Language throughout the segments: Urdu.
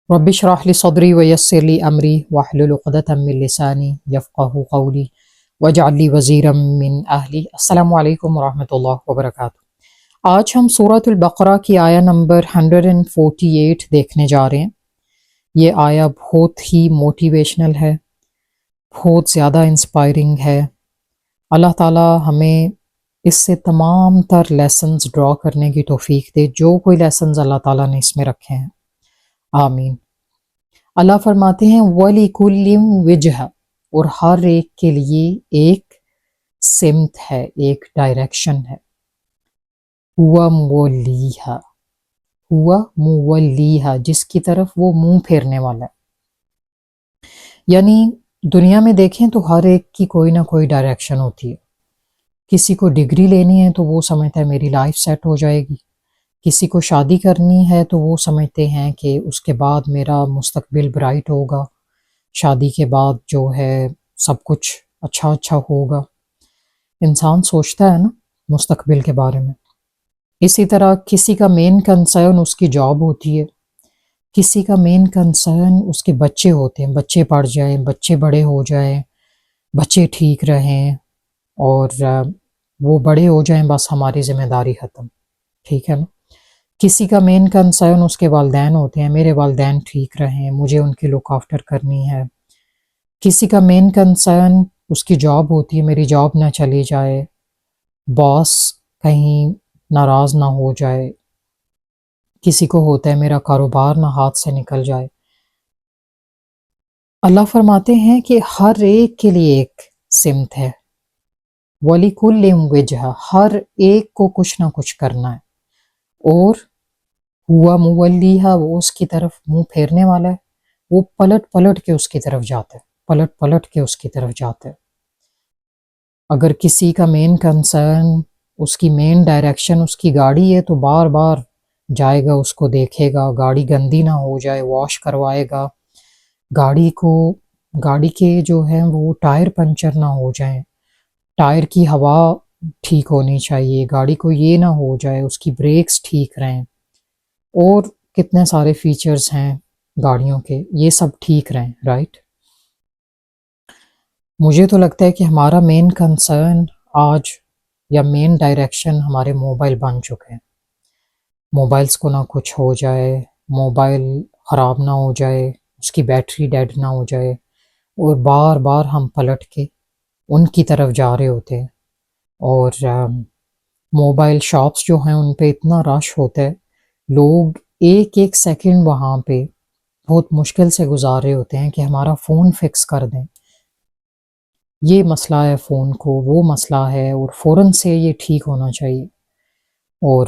رب اشرح لي صدري ويسر لي أمري واحلل عقدة من لساني يفقهوا قولي واجعل لي وزيرا من أهلي۔ السلام علیکم ورحمۃ اللہ وبرکاتہ۔ آج ہم سورۃ البقرہ کی آیا نمبر 148 دیکھنے جا رہے ہیں۔ یہ آیا بہت ہی موٹیویشنل ہے، بہت زیادہ انسپائرنگ ہے۔ اللہ تعالی ہمیں اس سے تمام تر لیسنز ڈرا کرنے کی توفیق دے، جو کوئی لیسنز اللہ تعالیٰ نے اس میں رکھے ہیں، آمین۔ اللہ فرماتے ہیں وَلِكُلٍّ وِجْهَةٌ، اور ہر ایک کے لیے ایک سمت ہے، ایک ڈائریکشن ہے۔ ہوا مولیہا، ہوا مولیہا، جس کی طرف وہ منہ پھیرنے والا ہے۔ یعنی دنیا میں دیکھیں تو ہر ایک کی کوئی نہ کوئی ڈائریکشن ہوتی ہے۔ کسی کو ڈگری لینی ہے تو وہ سمجھتا ہے میری لائف سیٹ ہو جائے گی، کسی کو شادی کرنی ہے تو وہ سمجھتے ہیں کہ اس کے بعد میرا مستقبل برائٹ ہوگا، شادی کے بعد جو ہے سب کچھ اچھا ہوگا۔ انسان سوچتا ہے نا مستقبل کے بارے میں۔ اسی طرح کسی کا مین کنسرن اس کی جاب ہوتی ہے، کسی کا مین کنسرن اس کے بچے ہوتے ہیں، بچے پڑھ جائیں، بچے بڑے ہو جائیں، بچے ٹھیک رہیں اور وہ بڑے ہو جائیں، بس ہماری ذمہ داری ختم، ٹھیک ہے نا۔ کسی کا مین کنسرن اس کے والدین ہوتے ہیں، میرے والدین ٹھیک رہیں، مجھے ان کی لک آفٹر کرنی ہے۔ کسی کا مین کنسرن اس کی جاب ہوتی ہے، میری جاب نہ چلی جائے، باس کہیں ناراض نہ ہو جائے۔ کسی کو ہوتا ہے میرا کاروبار نہ ہاتھ سے نکل جائے۔ اللہ فرماتے ہیں کہ ہر ایک کے لیے ایک سمت ہے۔ وَلِكُلٍّ وِجْهَةٌ، ہر ایک کو کچھ نہ کچھ کرنا ہے۔ اور ہوا مولیہا، وہ اس کی طرف منہ پھیرنے والا ہے، وہ پلٹ پلٹ کے اس کی طرف جاتا ہے، پلٹ پلٹ کے اس کی طرف جاتا ہے۔ اگر کسی کا مین کنسرن، اس کی مین ڈائریکشن اس کی گاڑی ہے تو بار بار جائے گا، اس کو دیکھے گا، گاڑی گندی نہ ہو جائے، واش کروائے گا، گاڑی کے جو ہیں وہ ٹائر پنچر نہ ہو جائیں، ٹائر کی ہوا ٹھیک ہونی چاہیے، گاڑی کو یہ نہ ہو جائے، اس کی بریکس ٹھیک رہیں، اور کتنے سارے فیچرز ہیں گاڑیوں کے، یہ سب ٹھیک رہیں، رائٹ۔ مجھے تو لگتا ہے کہ ہمارا مین کنسرن آج یا مین ڈائریکشن ہمارے موبائل بن چکے ہیں۔ موبائلز کو نہ کچھ ہو جائے، موبائل خراب نہ ہو جائے، اس کی بیٹری ڈیڈ نہ ہو جائے، اور بار بار ہم پلٹ کے ان کی طرف جا رہے ہوتے ہیں۔ اور موبائل شاپس جو ہیں ان پہ اتنا رش ہوتا ہے، لوگ ایک ایک سیکنڈ وہاں پہ بہت مشکل سے گزار رہے ہوتے ہیں کہ ہمارا فون فکس کر دیں، یہ مسئلہ ہے فون کو، وہ مسئلہ ہے، اور فوراً سے یہ ٹھیک ہونا چاہیے۔ اور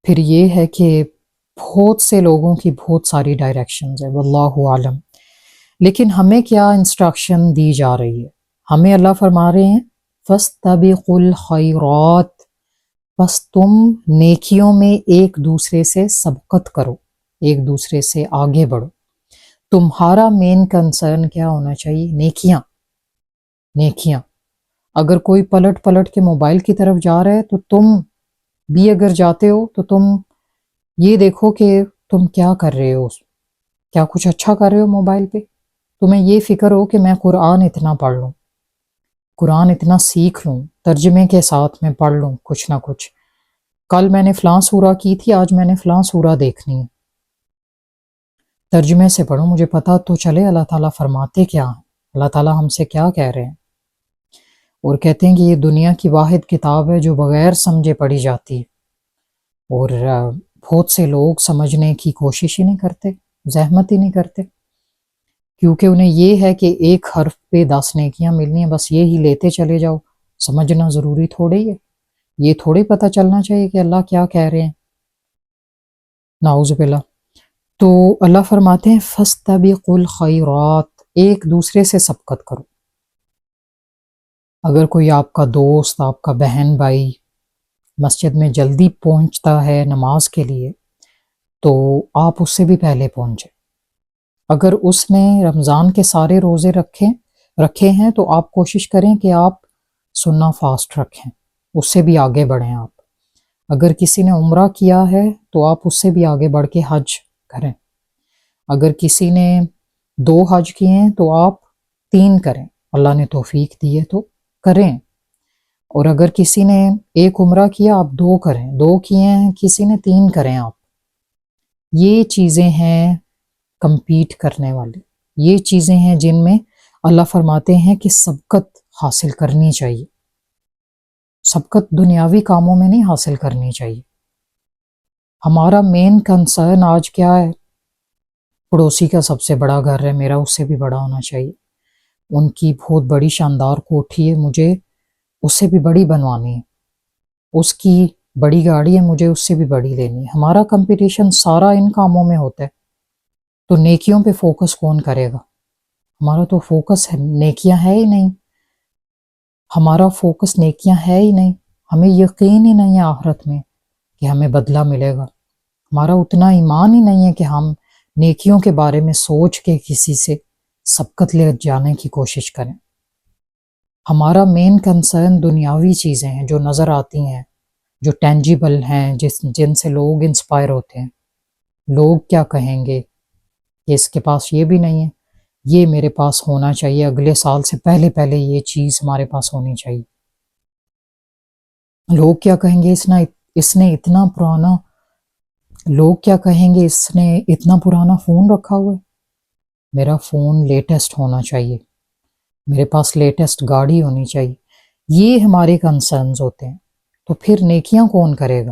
پھر یہ ہے کہ بہت سے لوگوں کی بہت ساری ڈائریکشنز ہیں، واللہ عالم۔ لیکن ہمیں کیا انسٹرکشن دی جا رہی ہے؟ ہمیں اللہ فرما رہے ہیں فَاسْتَبِقُوا الْخَيْرَاتِ، بس تم نیکیوں میں ایک دوسرے سے سبقت کرو، ایک دوسرے سے آگے بڑھو۔ تمہارا مین کنسرن کیا ہونا چاہیے؟ نیکیاں، نیکیاں۔ اگر کوئی پلٹ پلٹ کے موبائل کی طرف جا رہا ہے تو تم بھی اگر جاتے ہو تو تم یہ دیکھو کہ تم کیا کر رہے ہو، کیا کچھ اچھا کر رہے ہو موبائل پہ۔ تمہیں یہ فکر ہو کہ میں قرآن اتنا پڑھ لوں، قرآن اتنا سیکھ لوں، ترجمے کے ساتھ میں پڑھ لوں کچھ نہ کچھ، کل میں نے فلاں سورہ کی تھی، آج میں نے فلاں سورہ دیکھنی ہے، ترجمے سے پڑھوں، مجھے پتہ تو چلے اللہ تعالیٰ فرماتے کیا ہیں، اللہ تعالیٰ ہم سے کیا کہہ رہے ہیں۔ اور کہتے ہیں کہ یہ دنیا کی واحد کتاب ہے جو بغیر سمجھے پڑھی جاتی ہے، اور بہت سے لوگ سمجھنے کی کوشش ہی نہیں کرتے، زحمت ہی نہیں کرتے، کیونکہ انہیں یہ ہے کہ ایک حرف پہ 10 نیکیاں ملنی ہیں، بس یہی لیتے چلے جاؤ، سمجھنا ضروری تھوڑے ہی ہے، یہ تھوڑے پتہ چلنا چاہیے کہ اللہ کیا کہہ رہے ہیں، نعوذ باللہ۔ تو اللہ فرماتے ہیں فَاسْتَبِقُوا الْخَيْرَاتِ، ایک دوسرے سے سبقت کرو۔ اگر کوئی آپ کا دوست، آپ کا بہن بھائی مسجد میں جلدی پہنچتا ہے نماز کے لیے تو آپ اس سے بھی پہلے پہنچے۔ اگر اس نے رمضان کے سارے روزے رکھے ہیں تو آپ کوشش کریں کہ آپ سنہ فاسٹ رکھیں، اس سے بھی آگے بڑھیں آپ۔ اگر کسی نے عمرہ کیا ہے تو آپ اس سے بھی آگے بڑھ کے حج کریں۔ اگر کسی نے 2 حج کیے ہیں تو آپ 3 کریں، اللہ نے توفیق دی ہے تو کریں۔ اور اگر کسی نے 1 عمرہ کیا آپ 2 کریں، 2 کیے ہیں کسی نے 3 کریں آپ۔ یہ چیزیں ہیں کمپیٹ کرنے والی، یہ چیزیں ہیں جن میں اللہ فرماتے ہیں کہ سبقت حاصل کرنی چاہیے۔ سبقت دنیاوی کاموں میں نہیں حاصل کرنی چاہیے۔ ہمارا مین کنسرن آج کیا ہے؟ پڑوسی کا سب سے بڑا گھر ہے، میرا اس سے بھی بڑا ہونا چاہیے۔ ان کی بہت بڑی شاندار کوٹھی ہے، مجھے اس سے بھی بڑی بنوانی ہے۔ اس کی بڑی گاڑی ہے، مجھے اس سے بھی بڑی لینی ہے۔ ہمارا کمپٹیشن سارا ان کاموں میں ہوتا ہے، تو نیکیوں پہ فوکس کون کرے گا؟ ہمارا تو فوکس ہے نیکیاں ہے ہی نہیں، ہمارا فوکس نیکیاں ہے ہی نہیں، ہمیں یقین ہی نہیں ہے آخرت میں کہ ہمیں بدلہ ملے گا۔ ہمارا اتنا ایمان ہی نہیں ہے کہ ہم نیکیوں کے بارے میں سوچ کے کسی سے سبقت لے جانے کی کوشش کریں۔ ہمارا مین کنسرن دنیاوی چیزیں ہیں جو نظر آتی ہیں، جو ٹینجیبل ہیں، جن سے لوگ انسپائر ہوتے ہیں۔ لوگ کیا کہیں گے کہ اس کے پاس یہ بھی نہیں ہے، یہ میرے پاس ہونا چاہیے، اگلے سال سے پہلے یہ چیز ہمارے پاس ہونی چاہیے۔ لوگ کیا کہیں گے اس نے اتنا پرانا، لوگ کیا کہیں گے اس نے اتنا پرانا فون رکھا ہوا ہے، میرا فون لیٹسٹ ہونا چاہیے، میرے پاس لیٹسٹ گاڑی ہونی چاہیے۔ یہ ہمارے کنسرنز ہوتے ہیں، تو پھر نیکیاں کون کرے گا؟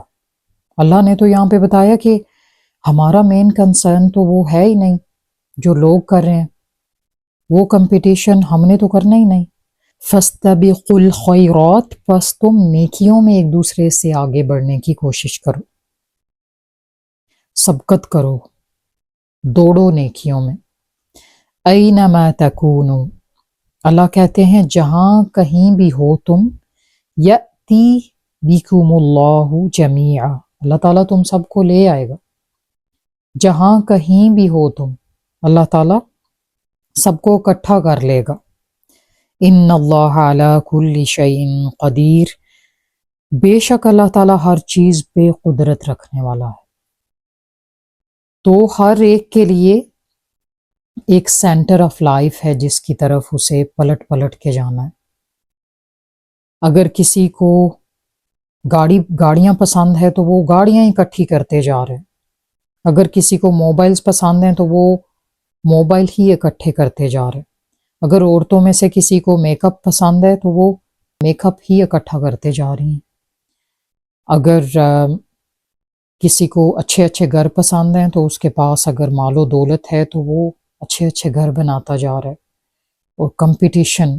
اللہ نے تو یہاں پہ بتایا کہ ہمارا مین کنسرن تو وہ ہے ہی نہیں جو لوگ کر رہے ہیں، وہ کمپٹیشن ہم نے تو کرنا ہی نہیں۔ فَاسْتَبِقُوا الْخَيْرَاتِ، پس تم نیکیوں میں ایک دوسرے سے آگے بڑھنے کی کوشش کرو، سبقت کرو، دوڑو نیکیوں میں۔ اَيْنَمَا تَكُونُوا، اللہ کہتے ہیں جہاں کہیں بھی ہو تم، یأتی بکم اللہ جمیعا، اللہ تعالیٰ تم سب کو لے آئے گا۔ جہاں کہیں بھی ہو تم، اللہ تعالیٰ سب کو اکٹھا کر لے گا۔ ان اللہ علی کل شیء قدیر، بے شک اللہ تعالیٰ ہر چیز پہ قدرت رکھنے والا ہے۔ تو ہر ایک کے لیے ایک سینٹر آف لائف ہے جس کی طرف اسے پلٹ پلٹ کے جانا ہے۔ اگر کسی کو گاڑیاں پسند ہے تو وہ گاڑیاں اکٹھی کرتے جا رہے ہیں، اگر کسی کو موبائلز پسند ہیں تو وہ موبائل ہی اکٹھے کرتے جا رہے ہیں، اگر عورتوں میں سے کسی کو میک اپ پسند ہے تو وہ میک اپ ہی اکٹھا کرتے جا رہی ہیں، اگر کسی کو اچھے اچھے گھر پسند ہیں تو اس کے پاس اگر مال و دولت ہے تو وہ اچھے اچھے گھر بناتا جا رہا ہے۔ اور کمپٹیشن،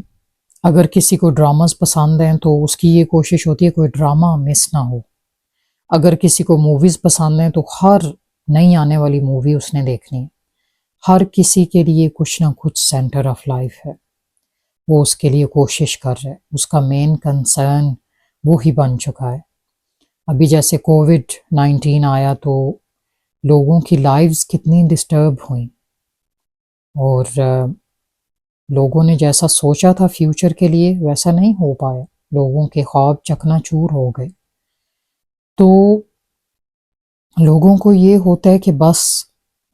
اگر کسی کو ڈراماز پسند ہیں تو اس کی یہ کوشش ہوتی ہے کوئی ڈرامہ مس نہ ہو، اگر کسی کو موویز پسند ہیں تو ہر نئی آنے والی مووی اس نے دیکھنی ہے۔ ہر کسی کے لیے کچھ نہ کچھ سینٹر آف لائف ہے، وہ اس کے لیے کوشش کر رہا ہے، اس کا مین کنسرن وہی بن چکا ہے۔ ابھی جیسے کووڈ-19 آیا تو لوگوں کی لائفز کتنی ڈسٹرب ہوئیں، اور لوگوں نے جیسا سوچا تھا فیوچر کے لیے ویسا نہیں ہو پایا، لوگوں کے خواب چکنا چور ہو گئے۔ تو لوگوں کو یہ ہوتا ہے کہ بس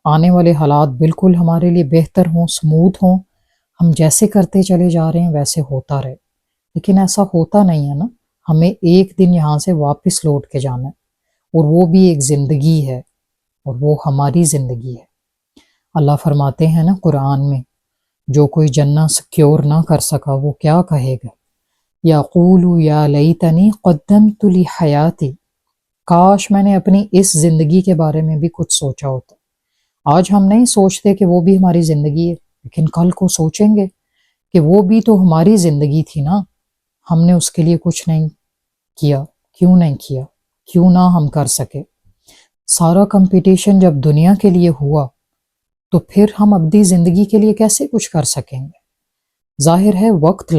آنے والے حالات بالکل ہمارے لیے بہتر ہوں، سموتھ ہوں، ہم جیسے کرتے چلے جا رہے ہیں ویسے ہوتا رہے، لیکن ایسا ہوتا نہیں ہے نا۔ ہمیں ایک دن یہاں سے واپس لوٹ کے جانا ہے، اور وہ بھی ایک زندگی ہے، اور وہ ہماری زندگی ہے۔ اللہ فرماتے ہیں نا قرآن میں، جو کوئی جنہ سیکیور نہ کر سکا وہ کیا کہے گا، یقول یا لیتنی قدمت لحیاتی، کاش میں نے اپنی اس زندگی کے بارے میں بھی کچھ سوچا ہوتا۔ آج ہم نہیں سوچتے کہ وہ بھی ہماری زندگی ہے، لیکن کل کو سوچیں گے کہ وہ بھی تو ہماری زندگی تھی نا، ہم نے اس کے لیے کچھ نہیں کیا، کیوں نہیں کیا، کیوں نہ ہم کر سکے۔ سارا کمپٹیشن جب دنیا کے لیے ہوا تو پھر ہم ابدی زندگی کے لیے کیسے کچھ کر سکیں گے؟ ظاہر ہے وقت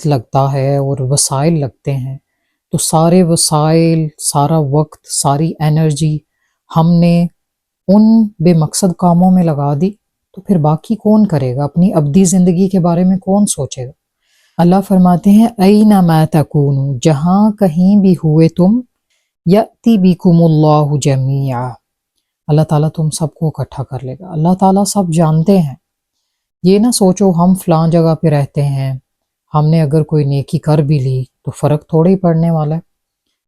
لگتا ہے اور وسائل لگتے ہیں، تو سارے وسائل، سارا وقت، ساری انرجی ہم نے ان بے مقصد کاموں میں لگا دی، تو پھر باقی کون کرے گا؟ اپنی ابدی زندگی کے بارے میں کون سوچے گا؟ اللہ فرماتے ہیں اینما تکونوا، جہاں کہیں بھی ہوئے تم، یأتی بکم اللہ جمیعا، اللہ تعالیٰ تم سب کو اکٹھا کر لے گا۔ اللہ تعالیٰ سب جانتے ہیں۔ یہ نہ سوچو ہم فلاں جگہ پہ رہتے ہیں، ہم نے اگر کوئی نیکی کر بھی لی تو فرق تھوڑا ہی پڑنے والا ہے،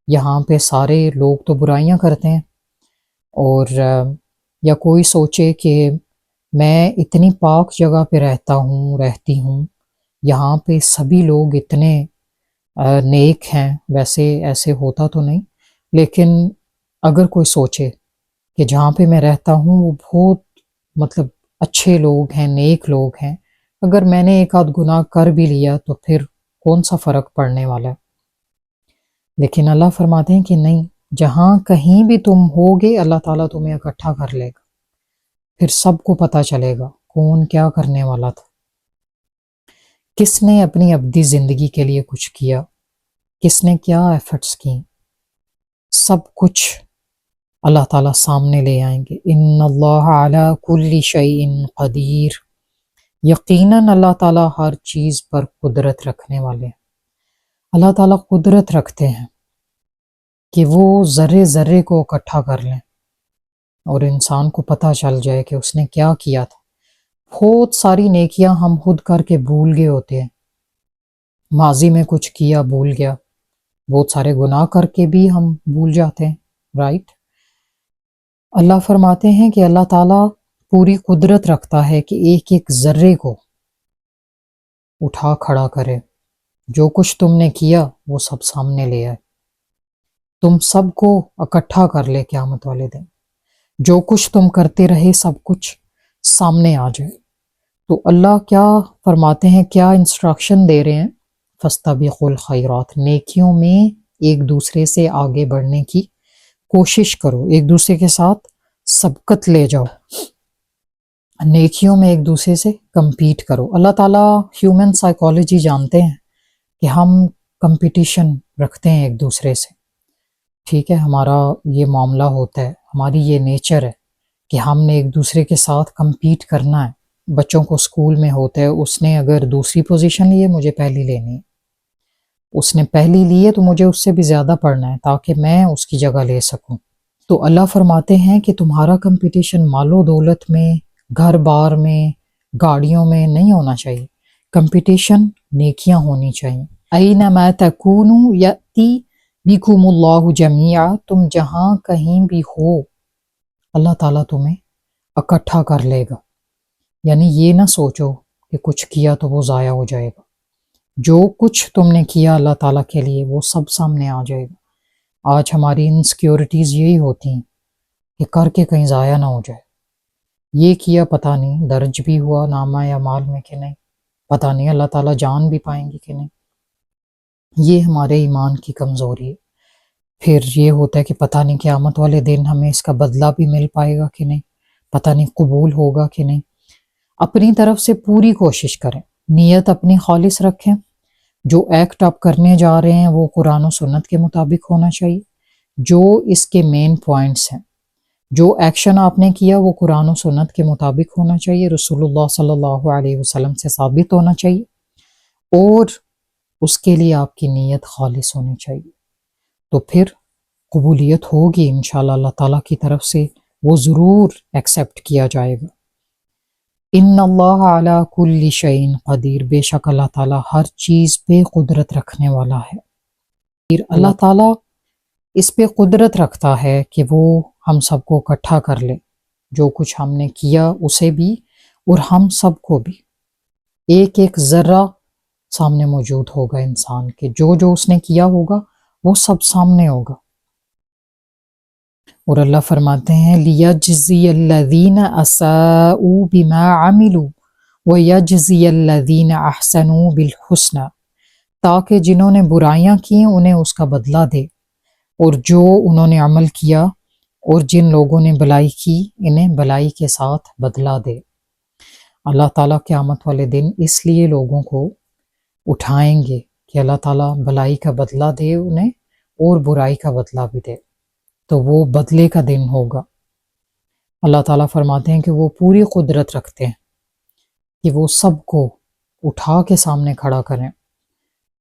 یہاں پہ سارے لوگ تو برائیاں کرتے ہیں۔ اور یا کوئی سوچے کہ میں اتنی پاک جگہ پہ رہتی ہوں، یہاں پہ سبھی لوگ اتنے نیک ہیں، ویسے ایسے ہوتا تو نہیں، لیکن اگر کوئی سوچے کہ جہاں پہ میں رہتا ہوں وہ بہت مطلب اچھے لوگ ہیں، نیک لوگ ہیں، اگر میں نے ایک آدھ گناہ کر بھی لیا تو پھر کون سا فرق پڑنے والا ہے؟ لیکن اللہ فرماتے ہیں کہ نہیں، جہاں کہیں بھی تم ہوگے اللہ تعالیٰ تمہیں اکٹھا کر لے گا، پھر سب کو پتہ چلے گا کون کیا کرنے والا تھا، کس نے اپنی ابدی زندگی کے لیے کچھ کیا، کس نے کیا ایفرٹس کی، سب کچھ اللہ تعالیٰ سامنے لے آئیں گے۔ ان اللہ علی کل شیء قدیر، یقیناً اللہ تعالیٰ ہر چیز پر قدرت رکھنے والے ہیں۔ اللہ تعالیٰ قدرت رکھتے ہیں کہ وہ ذرے ذرے کو اکٹھا کر لیں اور انسان کو پتہ چل جائے کہ اس نے کیا کیا تھا۔ بہت ساری نیکیاں ہم خود کر کے بھول گئے ہوتے ہیں، ماضی میں کچھ کیا بھول گیا، بہت سارے گناہ کر کے بھی ہم بھول جاتے ہیں، رائٹ؟ اللہ فرماتے ہیں کہ اللہ تعالیٰ پوری قدرت رکھتا ہے کہ ایک ایک ذرے کو اٹھا کھڑا کرے، جو کچھ تم نے کیا وہ سب سامنے لے آئے، تم سب کو اکٹھا کر لے قیامت والے دن، جو کچھ تم کرتے رہے سب کچھ سامنے آ جائے۔ تو اللہ کیا فرماتے ہیں، کیا انسٹرکشن دے رہے ہیں؟ فاستبقوا الخیرات، نیکیوں میں ایک دوسرے سے آگے بڑھنے کی کوشش کرو، ایک دوسرے کے ساتھ سبقت لے جاؤ، نیکیوں میں ایک دوسرے سے کمپیٹ کرو۔ اللہ تعالیٰ ہیومن سائیکالوجی جانتے ہیں کہ ہم کمپٹیشن رکھتے ہیں ایک دوسرے سے، ٹھیک ہے، ہمارا یہ معاملہ ہوتا ہے، ہماری یہ نیچر ہے کہ ہم نے ایک دوسرے کے ساتھ کمپیٹ کرنا ہے۔ بچوں کو اسکول میں ہوتا ہے، اس نے اگر دوسری پوزیشن لی ہے مجھے پہلی لینی ہے، اس نے پہلی لی ہے تو مجھے اس سے بھی زیادہ پڑھنا ہے تاکہ میں اس کی جگہ لے سکوں۔ تو اللہ فرماتے ہیں کہ تمہارا کمپٹیشن مال و دولت میں، گھر بار میں، گاڑیوں میں نہیں ہونا چاہیے، کمپٹیشن نیکیاں ہونی چاہیے۔ اینما تکونوا یأتی بکم اللہ جمیعا، تم جہاں کہیں بھی ہو اللہ تعالیٰ تمہیں اکٹھا کر لے گا۔ یعنی یہ نہ سوچو کہ کچھ کیا تو وہ ضائع ہو جائے گا، جو کچھ تم نے کیا اللہ تعالیٰ کے لیے وہ سب سامنے آ جائے گا۔ آج ہماری انسیکیورٹیز یہی ہوتی ہیں کہ کر کے کہیں ضائع نہ ہو جائے، یہ کیا پتہ نہیں درج بھی ہوا نامہ یا مال میں کہ نہیں، پتہ نہیں اللہ تعالیٰ جان بھی پائیں گے کہ نہیں۔ یہ ہمارے ایمان کی کمزوری ہے۔ پھر یہ ہوتا ہے کہ پتہ نہیں قیامت والے دن ہمیں اس کا بدلہ بھی مل پائے گا کہ نہیں، پتہ نہیں قبول ہوگا کہ نہیں۔ اپنی طرف سے پوری کوشش کریں، نیت اپنی خالص رکھیں، جو ایکٹ آپ کرنے جا رہے ہیں وہ قرآن و سنت کے مطابق ہونا چاہیے، جو اس کے مین پوائنٹس ہیں، جو ایکشن آپ نے کیا وہ قرآن و سنت کے مطابق ہونا چاہیے، رسول اللہ صلی اللہ علیہ وسلم سے ثابت ہونا چاہیے، اور اس کے لیے آپ کی نیت خالص ہونی چاہیے، تو پھر قبولیت ہوگی انشاءاللہ، اللہ تعالیٰ کی طرف سے وہ ضرور ایکسیپٹ کیا جائے گا۔ ان اللہ علی کل شیء قدیر، بے شک اللہ تعالیٰ ہر چیز پہ قدرت رکھنے والا ہے۔ پھر اللہ تعالیٰ اس پہ قدرت رکھتا ہے کہ وہ ہم سب کو اکٹھا کر لے، جو کچھ ہم نے کیا اسے بھی اور ہم سب کو بھی، ایک ایک ذرہ سامنے موجود ہوگا انسان کے، جو جو اس نے کیا ہوگا وہ سب سامنے ہوگا۔ اور اللہ فرماتے ہیں لیجزی الذین اساءوا بما عملوا ویجزی الذین احسنوا بالحسنى، تاکہ جنہوں نے برائیاں کی انہیں اس کا بدلہ دے، اور جو انہوں نے عمل کیا اور جن لوگوں نے بلائی کی انہیں بلائی کے ساتھ بدلہ دے۔ اللہ تعالیٰ قیامت والے دن اس لیے لوگوں کو اٹھائیں گے کہ اللہ تعالیٰ بلائی کا بدلہ دے انہیں اور برائی کا بدلہ بھی دے، تو وہ بدلے کا دن ہوگا۔ اللہ تعالیٰ فرماتے ہیں کہ وہ پوری قدرت رکھتے ہیں کہ وہ سب کو اٹھا کے سامنے کھڑا کریں،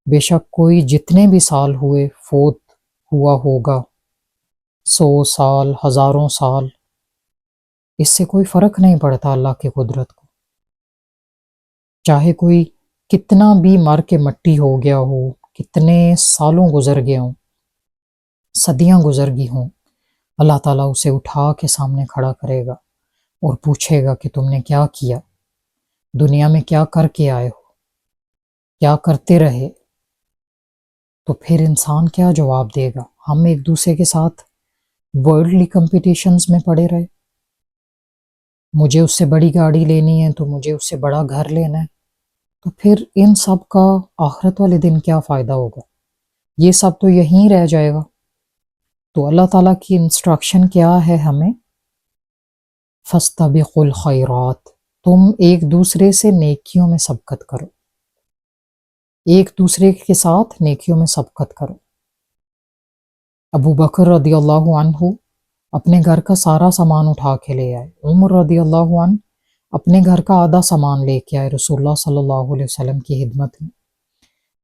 بے شک کوئی جتنے بھی سال ہوئے فوت ہوا ہوگا، 100 سال، ہزاروں سال، اس سے کوئی فرق نہیں پڑتا اللہ کی قدرت کو. چاہے کوئی کتنا بھی مر کے مٹی ہو گیا ہو، کتنے سالوں گزر گئے ہوں، صدیاں گزر گئی ہوں، اللہ تعالیٰ اسے اٹھا کے سامنے کھڑا کرے گا اور پوچھے گا کہ تم نے کیا کیا، دنیا میں کیا کر کے آئے ہو، کیا کرتے رہے. تو پھر انسان کیا جواب دے گا؟ ہم ایک دوسرے کے ساتھ ورلڈلی کمپٹیشنز میں پڑے رہے. مجھے اس سے بڑی گاڑی لینی ہے تو مجھے اس سے بڑا گھر لینا ہے. تو پھر ان سب کا آخرت والے دن کیا فائدہ ہوگا؟ یہ سب تو یہیں رہ جائے گا. تو اللہ تعالیٰ کی انسٹرکشن کیا ہے ہمیں؟ فَاسْتَبِقُوا الْخَيْرَاتِ، تم ایک دوسرے سے نیکیوں میں سبقت کرو، ایک دوسرے کے ساتھ نیکیوں میں سبقت کرو. ابو بکر رضی اللہ عنہ اپنے گھر کا سارا سامان اٹھا کے لے آئے. عمر رضی اللہ عنہ اپنے گھر کا آدھا سامان لے کے آئے رسول اللہ صلی اللہ علیہ وسلم کی خدمت میں.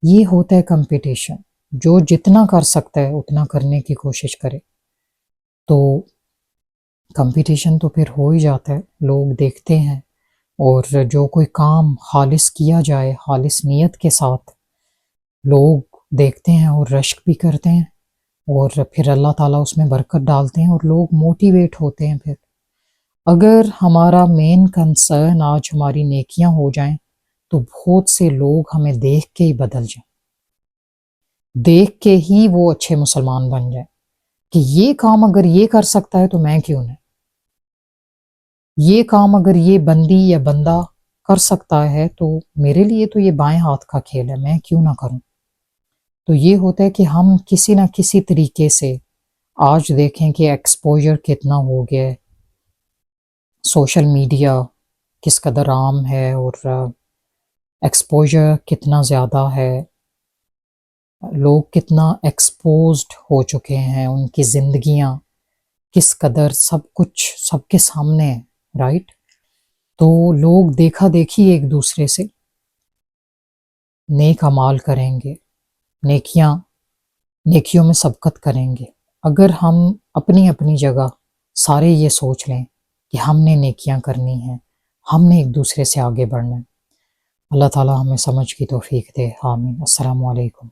یہ ہوتا ہے کمپٹیشن. جو جتنا کر سکتا ہے اتنا کرنے کی کوشش کرے. تو کمپٹیشن تو پھر ہو ہی جاتا ہے، لوگ دیکھتے ہیں. اور جو کوئی کام خالص کیا جائے خالص نیت کے ساتھ، لوگ دیکھتے ہیں اور رشک بھی کرتے ہیں، اور پھر اللہ تعالیٰ اس میں برکت ڈالتے ہیں اور لوگ موٹیویٹ ہوتے ہیں. پھر اگر ہمارا مین کنسرن آج ہماری نیکیاں ہو جائیں تو بہت سے لوگ ہمیں دیکھ کے ہی بدل جائیں، دیکھ کے ہی وہ اچھے مسلمان بن جائیں کہ یہ کام اگر یہ کر سکتا ہے تو میں کیوں نہیں، یہ کام اگر یہ بندی یا بندہ کر سکتا ہے تو میرے لیے تو یہ بائیں ہاتھ کا کھیل ہے، میں کیوں نہ کروں. تو یہ ہوتا ہے کہ ہم کسی نہ کسی طریقے سے، آج دیکھیں کہ ایکسپوجر کتنا ہو گیا ہے، سوشل میڈیا کس قدر عام ہے اور ایکسپوجر کتنا زیادہ ہے، لوگ کتنا ایکسپوزڈ ہو چکے ہیں، ان کی زندگیاں کس قدر سب کچھ سب کے سامنے ہے، رائٹ. تو لوگ دیکھا دیکھی ایک دوسرے سے نیک اعمال کریں گے، نیکیوں میں سبقت کریں گے. اگر ہم اپنی اپنی جگہ سارے یہ سوچ لیں کہ ہم نے نیکیاں کرنی ہیں، ہم نے ایک دوسرے سے آگے بڑھنا ہے. اللہ تعالیٰ ہمیں سمجھ کی توفیق دے. آمین. السلام علیکم.